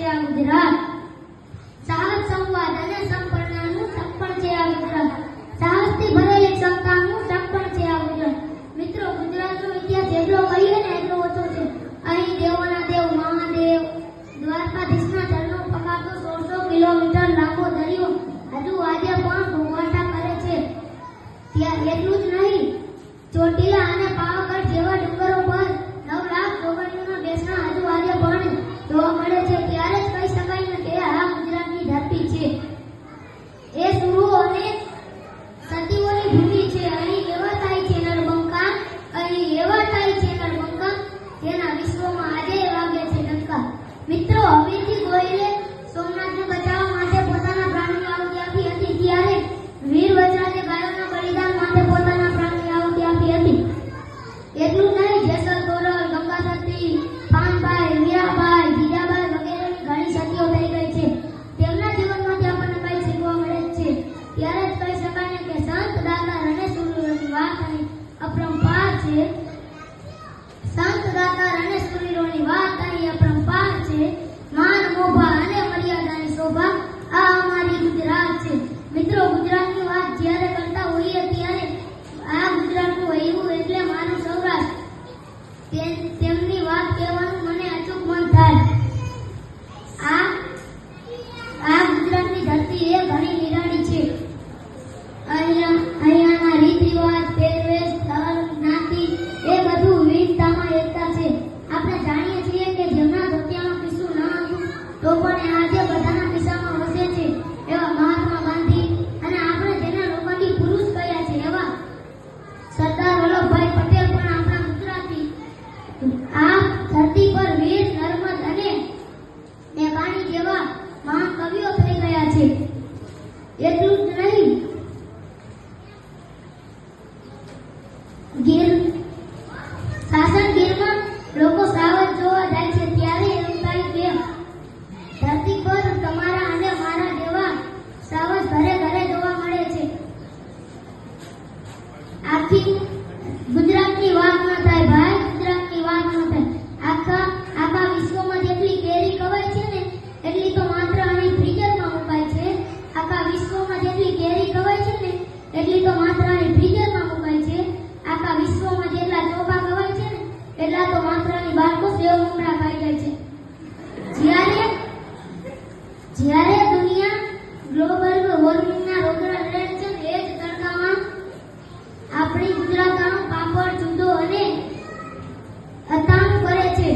છે આ ગુજરાત. સાહસ સંવાદ અને સંપન્નતાનું સક્ષમ છે આ ગુજરાત. સાહસથી ભરેલી ક્ષમતાનું સક્ષમ છે આ ગુજરાત. મિત્રો, ગુજરાતનો ઇતિહાસ જેટલો કહીએ ને એટલો ઓછો છે. અહીં દેવોના દેવ મહાદેવ દ્વારકાધીશના ચરણો પકાતો 1600 કિલોમીટર લાંબો દરિયો હજુ આજે પણ ઘોંઘાટા કરે છે. ત્યાં એટલું જ નહીં, ચોટીલા અને પાવાગઢ જેવા ડુંગરો પર 9 લાખ ચોગડીઓના બેસણા હજુ આજે પણ જોવા મળે છે. ત્યારે જ કહી શકાય ને કે આ ગુજરાતની ધરતી છે. એ સુરો અને સતીઓની ભૂમિ છે. અહીં એવા થાય છે નરબંકા, અહીં એવા થાય છે નરબંકા, તેના વિશ્વમાં આજે વાગે છે ડંકા. મિત્રો, હમીરજી ગોયલે સોમનાથને બચાવવા માટે પોતાના પ્રાણની આહુતિ આપી હતી. ત્યારે વીર વજરાજે ગાયોના બલિદાન માટે પોતાના પ્રાણની આહુતિ આપી હતી. એટલું નહીં, જેસલ તોરલ, ગંગા સતી, પાનભાઈ, મીરાબાઈ, જીજાબાઈ વગેરેની ઘણી સતીઓ થઈ ગઈ છે. તેમના જીવનમાંથી આપણને કંઈ શીખવા મળે છે. ત્યારે જ કહી શકાય ને કે સંત દાતા રણેશૂરોની વાત અહીં અપરંપાર છે. સંત દાતા રણેશૂરોની વાત અહીં અપરંપાર છે. માન મોભા અને મર્યાદાની શોભા આ અમારી ગુજરાત છે. મિત્રો, ગુજરાતની વાત જ્યારે કરતા હોઈએ ત્યારે આ ગુજરાતનું એવું એટલે મારું સૌરાષ્ટ્ર, તેમની વાત કહેવાનું મને અચૂક મન થાય. આ ગુજરાતની ધરતી એ ઘણી નિરાળી છે. અહીંયાના રીત રિવાજ, પહેરવેશ, ધર્મ, જ્ઞાતિ એ બધું વિવિધતામાં એકતા છે. આપણે જાણીએ છીએ કે જેમના ધોતિયામાં પીસું ન હતું તો પણ આજે બધાના પીસામાં વસે છે એવા મહાત્મા ગાંધી, અને આપણે જેના લોખંડી પુરુષ કહ્યા છે એવા સરદાર વલ્લભભાઈ પટેલ પણ આપણા ગુજરાતી. આ ધરતી પર વીર, નર્મદ અને મેઘાણી જેવા મહાન કવિઓ થઈ ગયા છે. એટલું જ નહીં, ગીરમાં લોકો સાવજ જોવા જાય છે. ત્યારે એવું થાય કે ધરતી પર તમારા અને મારા જેવા સાવજ ઘરે ઘરે જોવા મળે છે. આખી ગુજરાતની વાત ન થાય ભાઈ, ગુજરાતની વાત ન થાય. આખા વિશ્વમાં જેટલી કેરી ખવાય છે ને એટલી તો માત્ર અહીં ફ્રીઝરમાં મુકાય છે. આખા વિશ્વમાં જેટલી કેરી ખવાય છે ને એટલી તો માત્ર અહીં ફ્રીઝરમાં મુકાય છે. આખા વિશ્વમાં જેટલા ચોખા ખવાય છે ને એટલા તો માત્ર અહીં બાળકો સેવ મમરા ખાઈ જાય છે. જ્યારે દુનિયા ગ્લોબલ વોર્મિંગના રોકડા લડે છે ને એ જ તડકામાં આપણી ગુજરાતનો પાપડ, જુદો અને અથાણું કરે છે.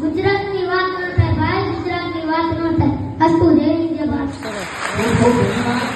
ગુજરાતની વાત ન થાય ભાઈ, ગુજરાતની વાત ન થાય. અસ્તુ જય હિન્દ, જય ભારત.